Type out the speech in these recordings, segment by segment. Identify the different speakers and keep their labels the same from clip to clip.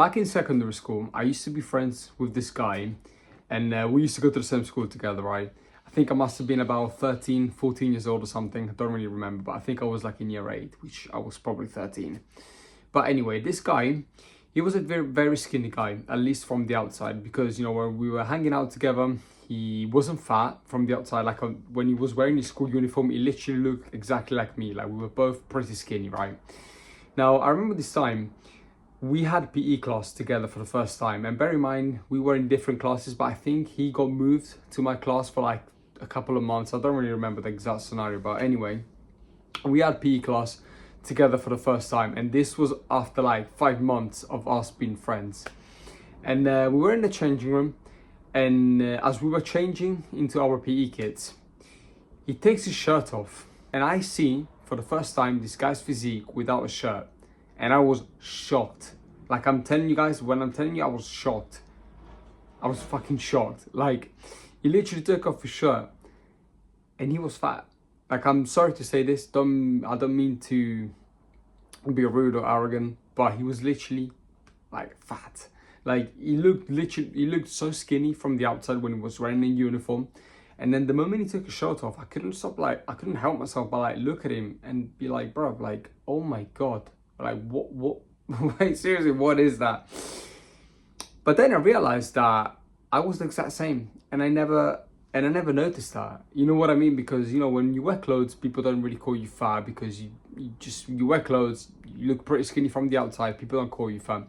Speaker 1: Back in secondary school, I used to be friends with this guy, and we used to go to the same school together, right? I think I must have been about 13, 14 years old or something. I don't really remember, but I think I was like in year 8, which I was probably 13. But anyway, this guy, he was a very, very skinny guy, at least from the outside, because, you know, when we were hanging out together, he wasn't fat from the outside. Like when he was wearing his school uniform, he literally looked exactly like me. Like we were both pretty skinny, right? Now, I remember this time, we had PE class together for the first time, and bear in mind we were in different classes, but I think he got moved to my class for like a couple of months. I don't really remember the exact scenario, but anyway, we had PE class together for the first time, and this was after like 5 months of us being friends. And we were in the changing room, and as we were changing into our PE kits, he takes his shirt off, and I see for the first time this guy's physique without a shirt. And I was shocked. Like I'm telling you guys, when I'm telling you I was shocked. I was fucking shocked. Like he literally took off his shirt and he was fat. Like I'm sorry to say this, I don't mean to be rude or arrogant, but he was literally like fat. Like he looked so skinny from the outside when he was wearing a uniform. And then the moment he took his shirt off, I couldn't help myself but like look at him and be like, bro, like, oh my God. Like what wait, seriously, what is that? But then I realized that I was the exact same, and I never noticed that. You know what I mean? Because, you know, when you wear clothes, people don't really call you fat, because you wear clothes, you look pretty skinny from the outside, people don't call you fat.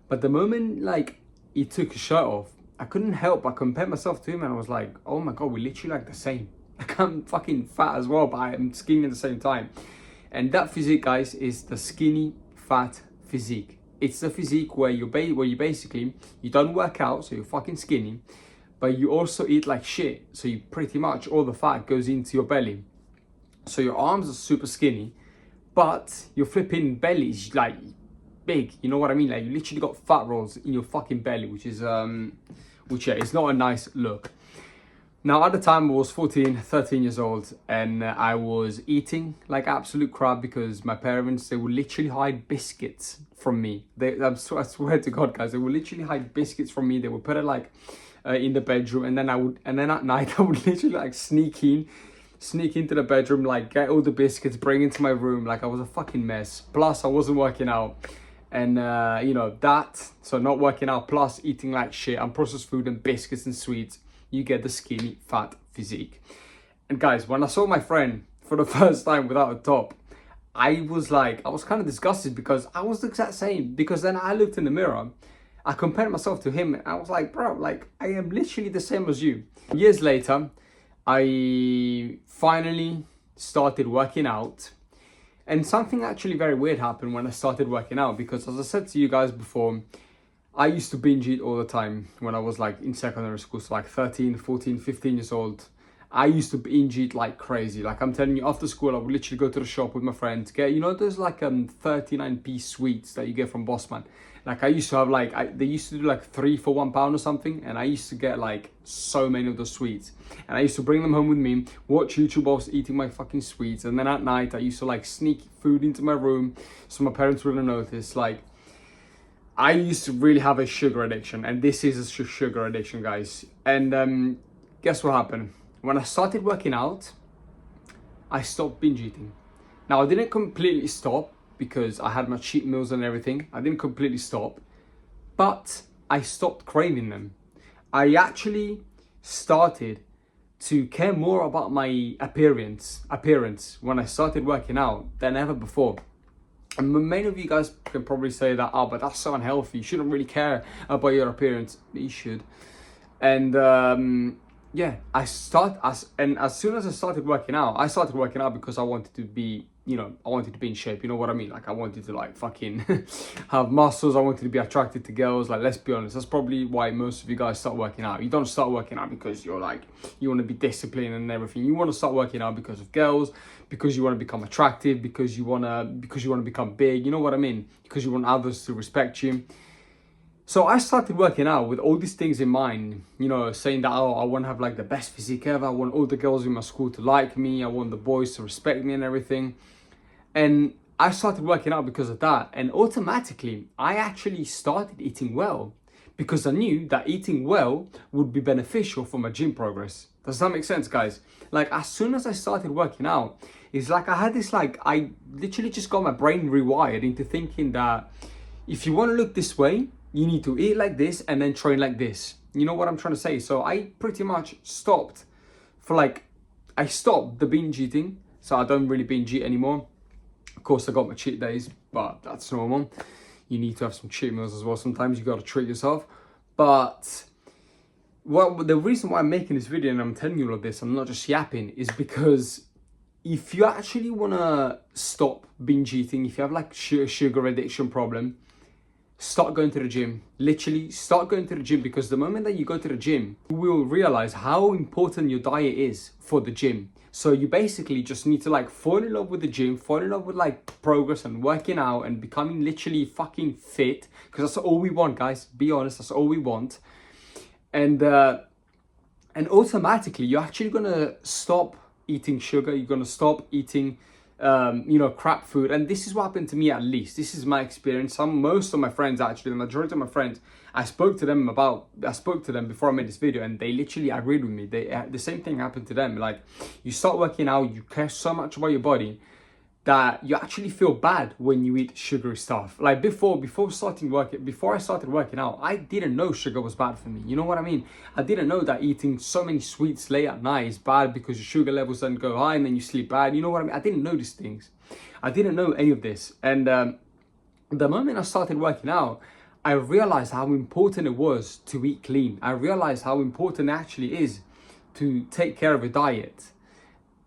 Speaker 1: But the moment like he took his shirt off, I couldn't help but compare myself to him, and I was like, oh my God, we literally like the same. Like I'm fucking fat as well, but I'm skinny at the same time. And that physique, guys, is the skinny fat physique. It's the physique where you basically, you don't work out, so you're fucking skinny, but you also eat like shit. So you pretty much, all the fat goes into your belly. So your arms are super skinny, but your flipping belly is like big. You know what I mean? Like you literally got fat rolls in your fucking belly, which yeah, it's not a nice look. Now, at the time, I was 14, 13 years old, and I was eating like absolute crap because my parents, they would literally hide biscuits from me. I swear to God, guys, they would literally hide biscuits from me. They would put it like in the bedroom, and then at night, I would literally like sneak into the bedroom, like get all the biscuits, bring into my room. Like I was a fucking mess. Plus, I wasn't working out. And you know that, so not working out plus eating like shit and processed food and biscuits and sweets, you get the skinny fat physique. And guys, when I saw my friend for the first time without a top, I was kind of disgusted, because I was the exact same. Because then I looked in the mirror, I compared myself to him, and I was like, bro, like I am literally the same as you. Years later, I finally started working out. And something actually very weird happened when I started working out, because as I said to you guys before, I used to binge eat all the time when I was like in secondary school, so like 13, 14, 15 years old. I used to binge eat like crazy. Like I'm telling you, after school, I would literally go to the shop with my friends, get, you know, there's like 39p sweets that you get from Bossman. Like I used to have like, they used to do like 3 for £1 or something, and I used to get like so many of those sweets. And I used to bring them home with me, watch YouTube whilst eating my fucking sweets. And then at night, I used to like sneak food into my room so my parents wouldn't notice. Like, I used to really have a sugar addiction, and this is a sugar addiction, guys. And guess what happened? When I started working out, I stopped binge eating. Now, I didn't completely stop because I had my cheat meals and everything. I didn't completely stop, but I stopped craving them. I actually started to care more about my appearance when I started working out than ever before. And many of you guys can probably say that, oh, but that's so unhealthy. You shouldn't really care about your appearance. You should. And yeah, as soon as I started working out because I wanted to be, you know, I wanted to be in shape. You know what I mean? Like I wanted to like fucking have muscles. I wanted to be attracted to girls. Like, let's be honest, that's probably why most of you guys start working out. You don't start working out because you're like, you want to be disciplined and everything. You want to start working out because of girls, because you want to become attractive, because you want to become big. You know what I mean? Because you want others to respect you. So I started working out with all these things in mind, you know, saying that, oh, I want to have like the best physique ever. I want all the girls in my school to like me. I want the boys to respect me and everything. And I started working out because of that, and automatically I actually started eating well because I knew that eating well would be beneficial for my gym progress. Does that make sense, guys? Like, as soon as I started working out, it's like I had this, like, I literally just got my brain rewired into thinking that if you want to look this way, you need to eat like this and then train like this. You know what I'm trying to say? So I pretty much stopped I stopped the binge eating. So I don't really binge eat anymore. Of course, I got my cheat days, but that's normal. You need to have some cheat meals as well. Sometimes you got to treat yourself. But the reason why I'm making this video and I'm telling you all of this, I'm not just yapping, is because if you actually want to stop binge eating, if you have like sugar addiction problem, start going to the gym. Literally start going to the gym, because the moment that you go to the gym, you will realize how important your diet is for the gym. So you basically just need to like fall in love with the gym, fall in love with like progress and working out and becoming literally fucking fit, because that's all we want, guys. Be honest, that's all we want. And automatically you're actually gonna stop eating sugar. You're gonna stop eating crap food. And this is what happened to me, at least. This is my experience. Most of my friends, actually, the majority of my friends, I spoke to them before I made this video, and they literally agreed with me. The same thing happened to them. Like, you start working out, you care so much about your body that you actually feel bad when you eat sugary stuff. Like before I started working out, I didn't know sugar was bad for me. You know what I mean? I didn't know that eating so many sweets late at night is bad because your sugar levels then go high and then you sleep bad. You know what I mean? I didn't know these things. I didn't know any of this. And the moment I started working out, I realized how important it was to eat clean. I realized how important it actually is to take care of a diet.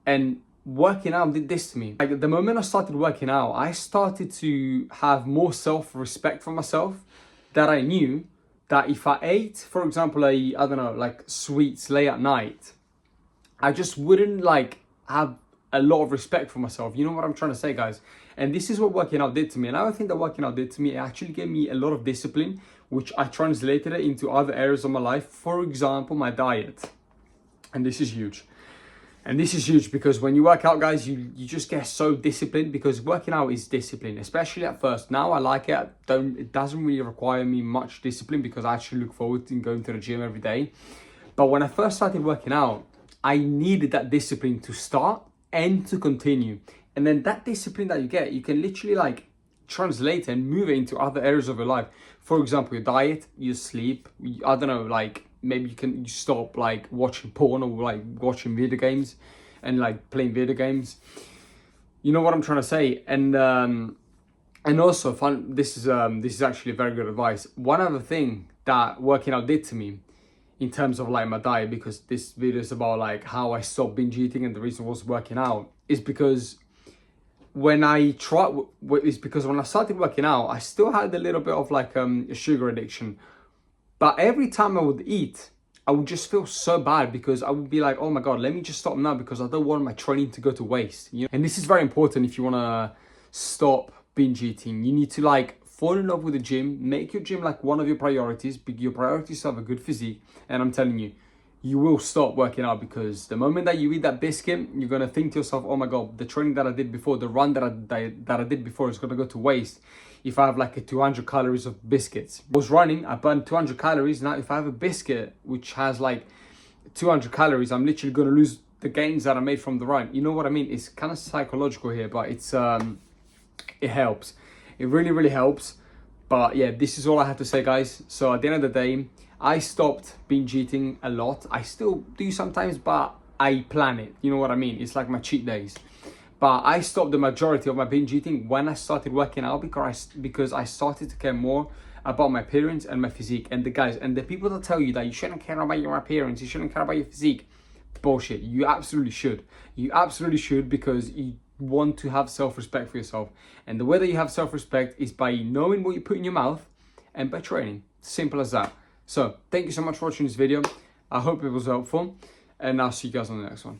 Speaker 1: And working out did this to me. Like, the moment I started working out, I started to have more self-respect for myself, that I knew that if I ate, for example, like sweets late at night, I just wouldn't like have a lot of respect for myself. You know what I'm trying to say, guys? And this is what working out did to me. And I think that working out did to me, it actually gave me a lot of discipline, which I translated it into other areas of my life. For example, my diet. And this is huge. And this is huge because when you work out, guys, you just get so disciplined, because working out is discipline, especially at first. Now I like it. It doesn't really require me much discipline because I actually look forward to going to the gym every day. But when I first started working out, I needed that discipline to start and to continue. And then that discipline that you get, you can literally like translate and move it into other areas of your life. For example, your diet, your sleep, I don't know, like maybe you stop like watching porn or like watching video games and like playing video games. You know what I'm trying to say? And also this is actually very good advice. One other thing that working out did to me in terms of like my diet, because this video is about like how I stopped binge eating and the reason was working out, is because when I started working out, I still had a little bit of like a sugar addiction. But every time I would eat, I would just feel so bad, because I would be like, oh my God, let me just stop now because I don't want my training to go to waste. You know? And this is very important if you want to stop binge eating. You need to like fall in love with the gym, make your gym like one of your priorities. Your priorities to have a good physique. And I'm telling you, you will stop working out, because the moment that you eat that biscuit, you're going to think to yourself, oh my God, the training that I did before, the run that I did before is going to go to waste if I have like a 200 calories of biscuits. I was running, I burned 200 calories. Now, if I have a biscuit which has like 200 calories, I'm literally going to lose the gains that I made from the run. You know what I mean? It's kind of psychological here, but it helps. It really, really helps. But yeah, this is all I have to say, guys. So at the end of the day, I stopped binge eating a lot. I still do sometimes, but I plan it. You know what I mean? It's like my cheat days. But I stopped the majority of my binge eating when I started working out, because I started to care more about my appearance and my physique. And the people that tell you that you shouldn't care about your appearance, you shouldn't care about your physique, bullshit. You absolutely should. You absolutely should, because you want to have self-respect for yourself. And the way that you have self-respect is by knowing what you put in your mouth and by training. Simple as that. So thank you so much for watching this video. I hope it was helpful, and I'll see you guys on the next one.